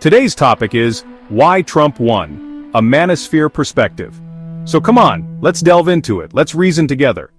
Today's topic is why Trump won, a Manosphere Perspective. So come on, let's delve into it, let's reason together.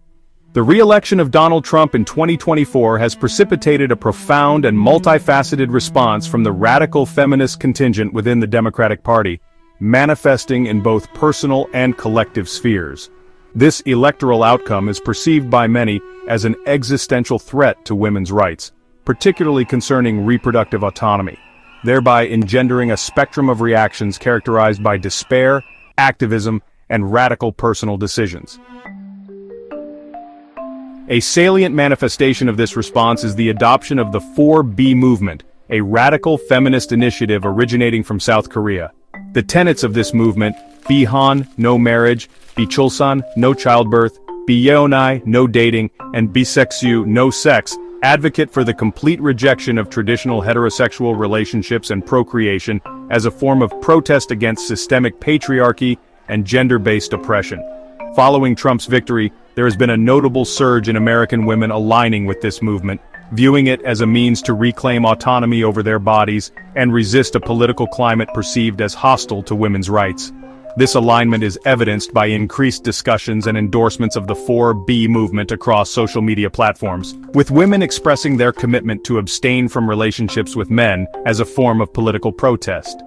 The re-election of Donald Trump in 2024 has precipitated a profound and multifaceted response from the radical feminist contingent within the Democratic Party, manifesting in both personal and collective spheres. This electoral outcome is perceived by many as an existential threat to women's rights, particularly concerning reproductive autonomy, thereby engendering a spectrum of reactions characterized by despair, activism, and radical personal decisions. A salient manifestation of this response is the adoption of the 4B movement, a radical feminist initiative originating from South Korea. The tenets of this movement, Bihan, no marriage, Bichulsan, no childbirth, Biyeonai, no dating, and Bisexu, no sex, advocate for the complete rejection of traditional heterosexual relationships and procreation as a form of protest against systemic patriarchy and gender-based oppression. Following Trump's victory, there has been a notable surge in American women aligning with this movement, viewing it as a means to reclaim autonomy over their bodies and resist a political climate perceived as hostile to women's rights. This alignment is evidenced by increased discussions and endorsements of the 4B movement across social media platforms, with women expressing their commitment to abstain from relationships with men as a form of political protest.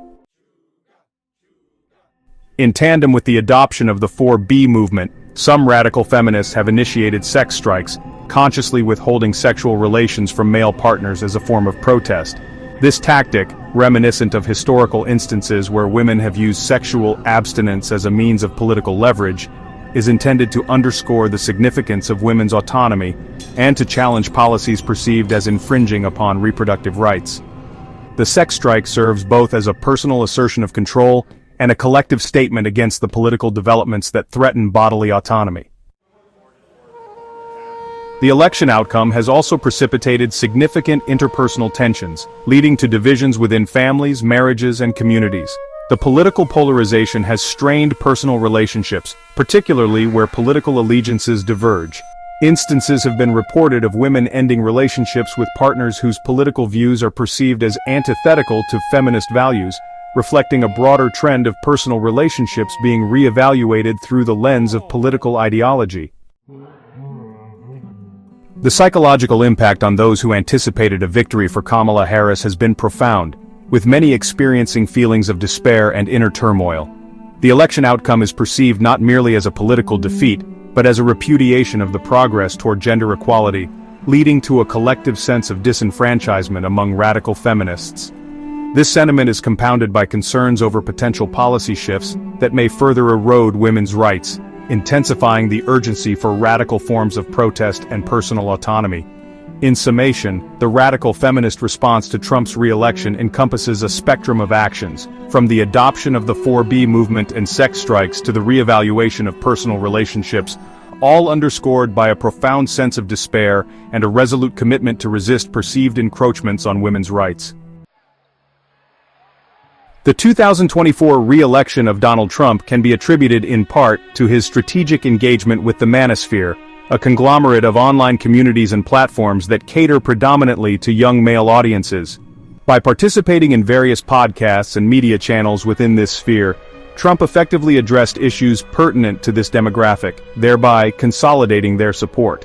In tandem with the adoption of the 4B movement, some radical feminists have initiated sex strikes, consciously withholding sexual relations from male partners as a form of protest. This tactic, reminiscent of historical instances where women have used sexual abstinence as a means of political leverage, is intended to underscore the significance of women's autonomy and to challenge policies perceived as infringing upon reproductive rights. The sex strike serves both as a personal assertion of control and a collective statement against the political developments that threaten bodily autonomy. The election outcome has also precipitated significant interpersonal tensions, leading to divisions within families, marriages, and communities. The political polarization has strained personal relationships, particularly where political allegiances diverge. Instances have been reported of women ending relationships with partners whose political views are perceived as antithetical to feminist values, reflecting a broader trend of personal relationships being re-evaluated through the lens of political ideology. The psychological impact on those who anticipated a victory for Kamala Harris has been profound, with many experiencing feelings of despair and inner turmoil. The election outcome is perceived not merely as a political defeat, but as a repudiation of the progress toward gender equality, leading to a collective sense of disenfranchisement among radical feminists. This sentiment is compounded by concerns over potential policy shifts that may further erode women's rights, intensifying the urgency for radical forms of protest and personal autonomy. In summation, the radical feminist response to Trump's re-election encompasses a spectrum of actions, from the adoption of the 4B movement and sex strikes to the re-evaluation of personal relationships, all underscored by a profound sense of despair and a resolute commitment to resist perceived encroachments on women's rights. The 2024 re-election of Donald Trump can be attributed in part to his strategic engagement with the Manosphere, a conglomerate of online communities and platforms that cater predominantly to young male audiences. By participating in various podcasts and media channels within this sphere, Trump effectively addressed issues pertinent to this demographic, thereby consolidating their support.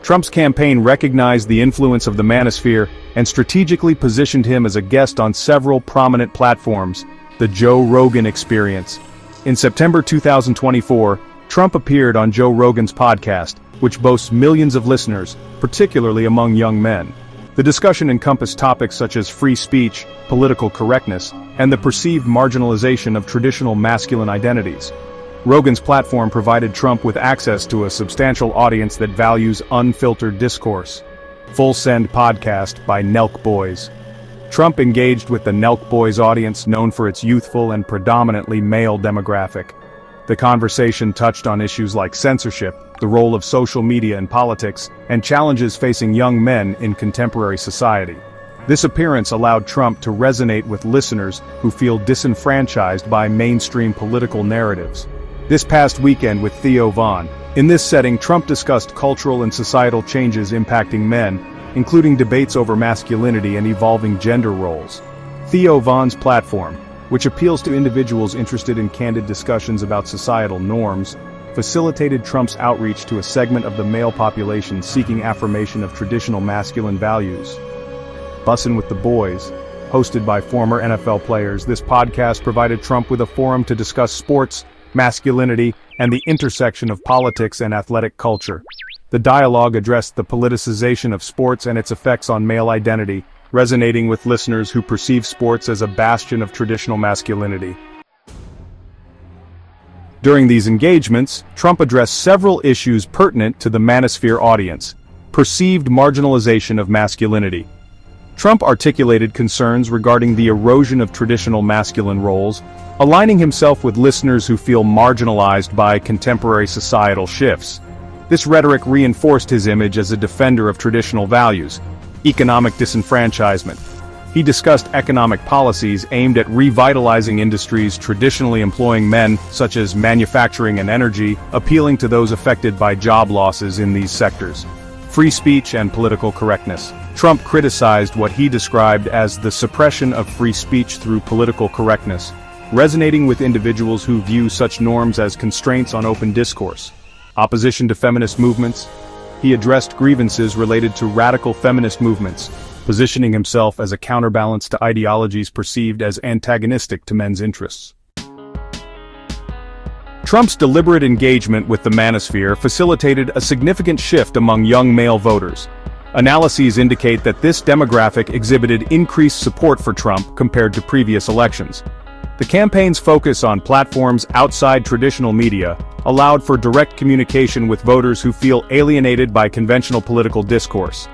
Trump's campaign recognized the influence of the Manosphere and strategically positioned him as a guest on several prominent platforms, the Joe Rogan Experience. In September 2024, Trump appeared on Joe Rogan's podcast, which boasts millions of listeners, particularly among young men. The discussion encompassed topics such as free speech, political correctness, and the perceived marginalization of traditional masculine identities. Rogan's platform provided Trump with access to a substantial audience that values unfiltered discourse. Full Send podcast by Nelk Boys. Trump engaged with the Nelk Boys audience known for its youthful and predominantly male demographic. The conversation touched on issues like censorship, the role of social media in politics, and challenges facing young men in contemporary society. This appearance allowed Trump to resonate with listeners who feel disenfranchised by mainstream political narratives. This past weekend with Theo Von. In this setting, Trump discussed cultural and societal changes impacting men, including debates over masculinity and evolving gender roles. Theo Von's platform, which appeals to individuals interested in candid discussions about societal norms, facilitated Trump's outreach to a segment of the male population seeking affirmation of traditional masculine values. Bussin' with the Boys, hosted by former NFL players, this podcast provided Trump with a forum to discuss sports, masculinity, and the intersection of politics and athletic culture. The dialogue addressed the politicization of sports and its effects on male identity, resonating with listeners who perceive sports as a bastion of traditional masculinity. During these engagements, Trump addressed several issues pertinent to the Manosphere audience. Perceived marginalization of masculinity. Trump articulated concerns regarding the erosion of traditional masculine roles, aligning himself with listeners who feel marginalized by contemporary societal shifts. This rhetoric reinforced his image as a defender of traditional values. Economic disenfranchisement. He discussed economic policies aimed at revitalizing industries traditionally employing men, such as manufacturing and energy, appealing to those affected by job losses in these sectors. Free speech and political correctness. Trump criticized what he described as the suppression of free speech through political correctness, resonating with individuals who view such norms as constraints on open discourse. Opposition to feminist movements. He addressed grievances related to radical feminist movements, positioning himself as a counterbalance to ideologies perceived as antagonistic to men's interests. Trump's deliberate engagement with the Manosphere facilitated a significant shift among young male voters. Analyses indicate that this demographic exhibited increased support for Trump compared to previous elections. The campaign's focus on platforms outside traditional media allowed for direct communication with voters who feel alienated by conventional political discourse.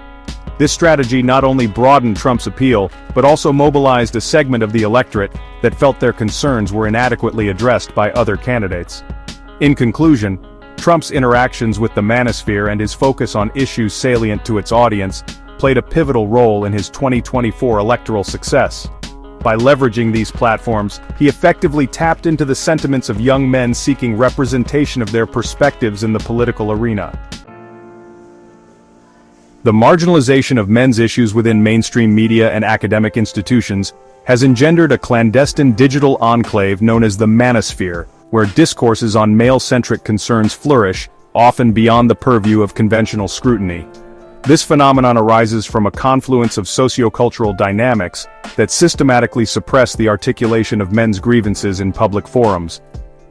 This strategy not only broadened Trump's appeal, but also mobilized a segment of the electorate that felt their concerns were inadequately addressed by other candidates. In conclusion, Trump's interactions with the Manosphere and his focus on issues salient to its audience played a pivotal role in his 2024 electoral success. By leveraging these platforms, he effectively tapped into the sentiments of young men seeking representation of their perspectives in the political arena. The marginalization of men's issues within mainstream media and academic institutions has engendered a clandestine digital enclave known as the Manosphere, where discourses on male-centric concerns flourish, often beyond the purview of conventional scrutiny. This phenomenon arises from a confluence of sociocultural dynamics that systematically suppress the articulation of men's grievances in public forums.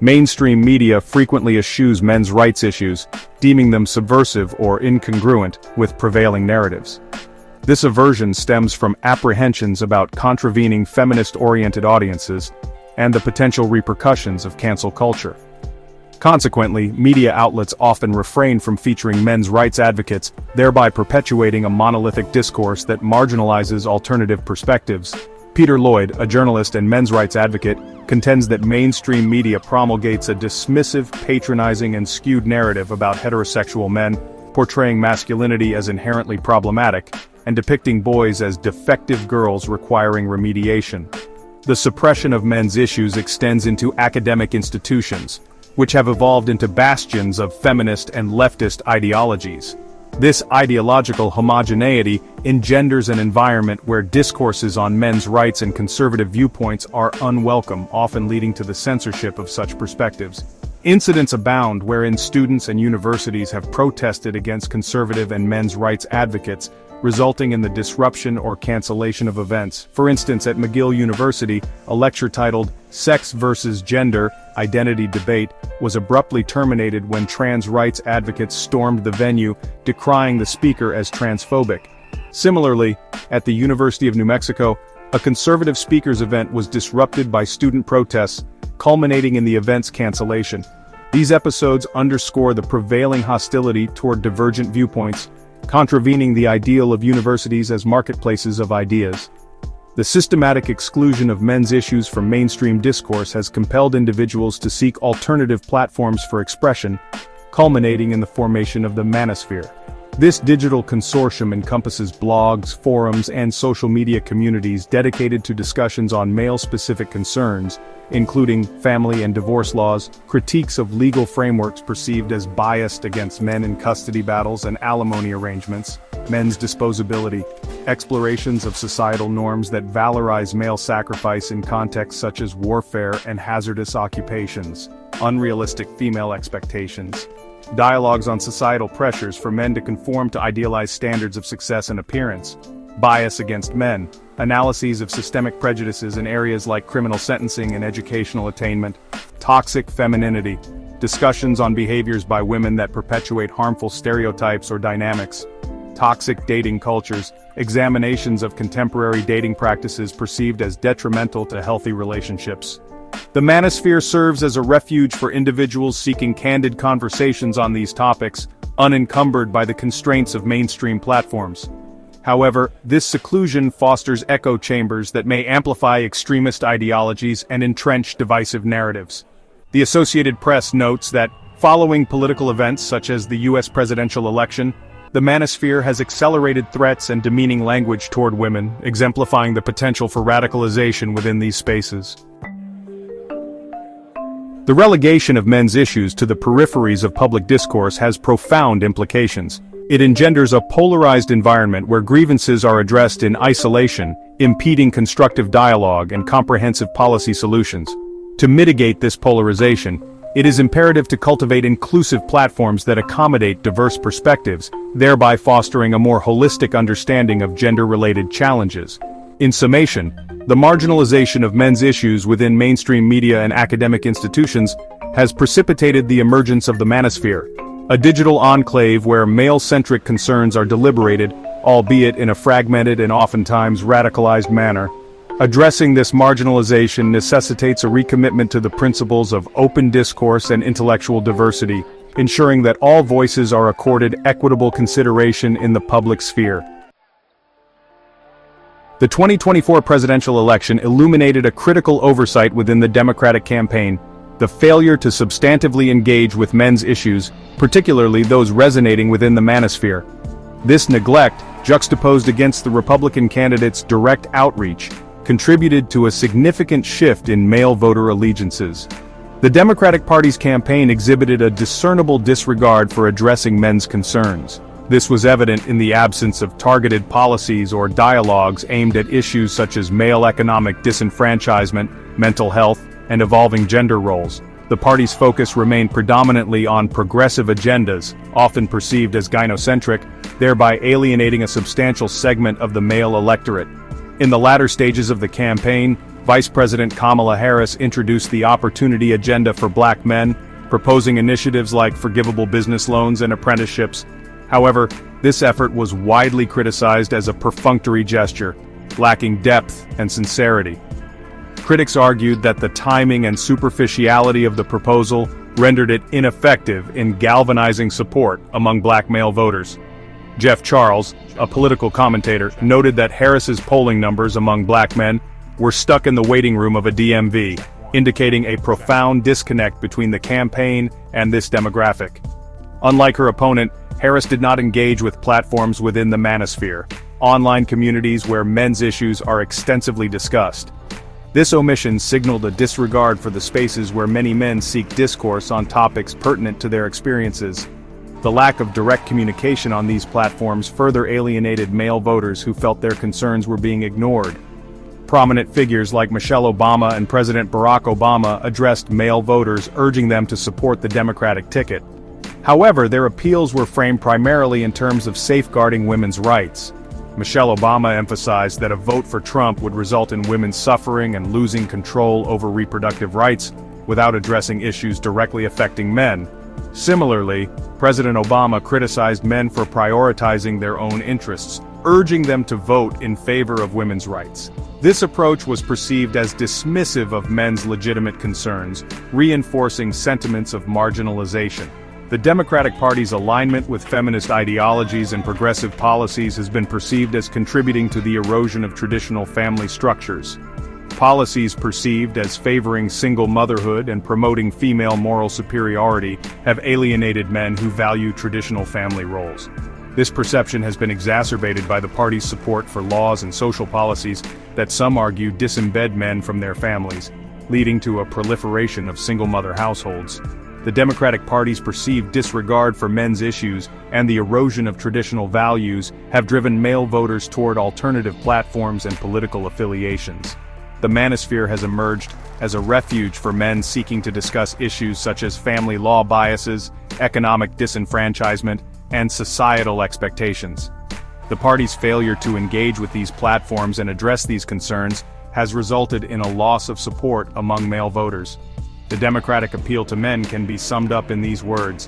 Mainstream media frequently eschews men's rights issues, deeming them subversive or incongruent with prevailing narratives. This aversion stems from apprehensions about contravening feminist-oriented audiences and the potential repercussions of cancel culture. Consequently, media outlets often refrain from featuring men's rights advocates, thereby perpetuating a monolithic discourse that marginalizes alternative perspectives. Peter Lloyd, a journalist and men's rights advocate, contends that mainstream media promulgates a dismissive, patronizing, and skewed narrative about heterosexual men, portraying masculinity as inherently problematic, and depicting boys as defective girls requiring remediation. The suppression of men's issues extends into academic institutions, which have evolved into bastions of feminist and leftist ideologies. This ideological homogeneity engenders an environment where discourses on men's rights and conservative viewpoints are unwelcome, often leading to the censorship of such perspectives. Incidents abound wherein students and universities have protested against conservative and men's rights advocates, resulting in the disruption or cancellation of events. For instance, at McGill University, a lecture titled "Sex versus Gender, Identity Debate" was abruptly terminated when trans rights advocates stormed the venue, decrying the speaker as transphobic. Similarly, at the University of New Mexico, a conservative speakers event was disrupted by student protests, culminating in the event's cancellation. These episodes underscore the prevailing hostility toward divergent viewpoints, contravening the ideal of universities as marketplaces of ideas. The systematic exclusion of men's issues from mainstream discourse has compelled individuals to seek alternative platforms for expression, culminating in the formation of the Manosphere. This digital consortium encompasses blogs, forums, and social media communities dedicated to discussions on male-specific concerns, including family and divorce laws, critiques of legal frameworks perceived as biased against men in custody battles and alimony arrangements, men's disposability, explorations of societal norms that valorize male sacrifice in contexts such as warfare and hazardous occupations, unrealistic female expectations, dialogues on societal pressures for men to conform to idealized standards of success and appearance, bias against men, analyses of systemic prejudices in areas like criminal sentencing and educational attainment, toxic femininity, discussions on behaviors by women that perpetuate harmful stereotypes or dynamics, toxic dating cultures, examinations of contemporary dating practices perceived as detrimental to healthy relationships. The Manosphere serves as a refuge for individuals seeking candid conversations on these topics, unencumbered by the constraints of mainstream platforms. However, this seclusion fosters echo chambers that may amplify extremist ideologies and entrench divisive narratives. The Associated Press notes that, following political events such as the U.S. presidential election, the Manosphere has accelerated threats and demeaning language toward women, exemplifying the potential for radicalization within these spaces. The relegation of men's issues to the peripheries of public discourse has profound implications. It engenders a polarized environment where grievances are addressed in isolation, impeding constructive dialogue and comprehensive policy solutions. To mitigate this polarization, it is imperative to cultivate inclusive platforms that accommodate diverse perspectives, thereby fostering a more holistic understanding of gender-related challenges. In summation, the marginalization of men's issues within mainstream media and academic institutions has precipitated the emergence of the Manosphere, a digital enclave where male-centric concerns are deliberated, albeit in a fragmented and oftentimes radicalized manner. Addressing this marginalization necessitates a recommitment to the principles of open discourse and intellectual diversity, ensuring that all voices are accorded equitable consideration in the public sphere. The 2024 presidential election illuminated a critical oversight within the Democratic campaign: the failure to substantively engage with men's issues, particularly those resonating within the Manosphere. This neglect, juxtaposed against the Republican candidates' direct outreach, contributed to a significant shift in male voter allegiances. The Democratic Party's campaign exhibited a discernible disregard for addressing men's concerns. This was evident in the absence of targeted policies or dialogues aimed at issues such as male economic disenfranchisement, mental health, and evolving gender roles. The party's focus remained predominantly on progressive agendas, often perceived as gynocentric, thereby alienating a substantial segment of the male electorate. In the latter stages of the campaign, Vice President Kamala Harris introduced the Opportunity Agenda for Black men, proposing initiatives like forgivable business loans and apprenticeships. However, this effort was widely criticized as a perfunctory gesture, lacking depth and sincerity. Critics argued that the timing and superficiality of the proposal rendered it ineffective in galvanizing support among black male voters. Jeff Charles, a political commentator, noted that Harris's polling numbers among black men were stuck in the waiting room of a DMV, indicating a profound disconnect between the campaign and this demographic. Unlike her opponent, Harris did not engage with platforms within the Manosphere, online communities where men's issues are extensively discussed. This omission signaled a disregard for the spaces where many men seek discourse on topics pertinent to their experiences. The lack of direct communication on these platforms further alienated male voters who felt their concerns were being ignored. Prominent figures like Michelle Obama and President Barack Obama addressed male voters, urging them to support the Democratic ticket. However, their appeals were framed primarily in terms of safeguarding women's rights. Michelle Obama emphasized that a vote for Trump would result in women suffering and losing control over reproductive rights, without addressing issues directly affecting men. Similarly, President Obama criticized men for prioritizing their own interests, urging them to vote in favor of women's rights. This approach was perceived as dismissive of men's legitimate concerns, reinforcing sentiments of marginalization. The Democratic Party's alignment with feminist ideologies and progressive policies has been perceived as contributing to the erosion of traditional family structures. Policies perceived as favoring single motherhood and promoting female moral superiority have alienated men who value traditional family roles. This perception has been exacerbated by the party's support for laws and social policies that some argue disembed men from their families, leading to a proliferation of single-mother households. The Democratic Party's perceived disregard for men's issues and the erosion of traditional values have driven male voters toward alternative platforms and political affiliations. The Manosphere has emerged as a refuge for men seeking to discuss issues such as family law biases, economic disenfranchisement, and societal expectations. The party's failure to engage with these platforms and address these concerns has resulted in a loss of support among male voters. The Democratic appeal to men can be summed up in these words: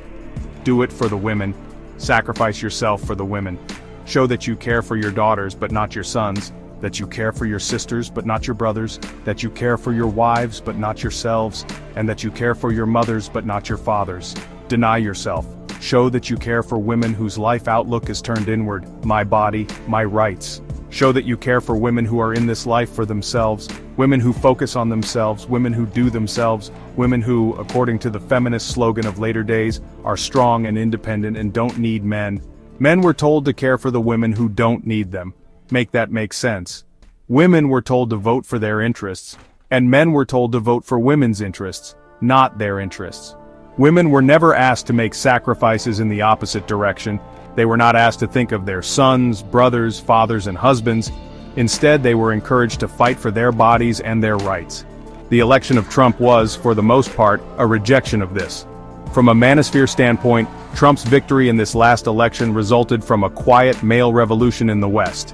do it for the women, sacrifice yourself for the women. Show that you care for your daughters but not your sons, that you care for your sisters but not your brothers, that you care for your wives but not yourselves, and that you care for your mothers but not your fathers. Deny yourself. Show that you care for women whose life outlook is turned inward, my body, my rights. Show that you care for women who are in this life for themselves, women who focus on themselves, women who do themselves, women who, according to the feminist slogan of later days, are strong and independent and don't need men. Men were told to care for the women who don't need them. Make that make sense. Women were told to vote for their interests, and men were told to vote for women's interests, not their interests. Women were never asked to make sacrifices in the opposite direction. They were not asked to think of their sons, brothers, fathers, and husbands. Instead, they were encouraged to fight for their bodies and their rights. The election of Trump was, for the most part, a rejection of this. From a Manosphere standpoint, Trump's victory in this last election resulted from a quiet male revolution in the West.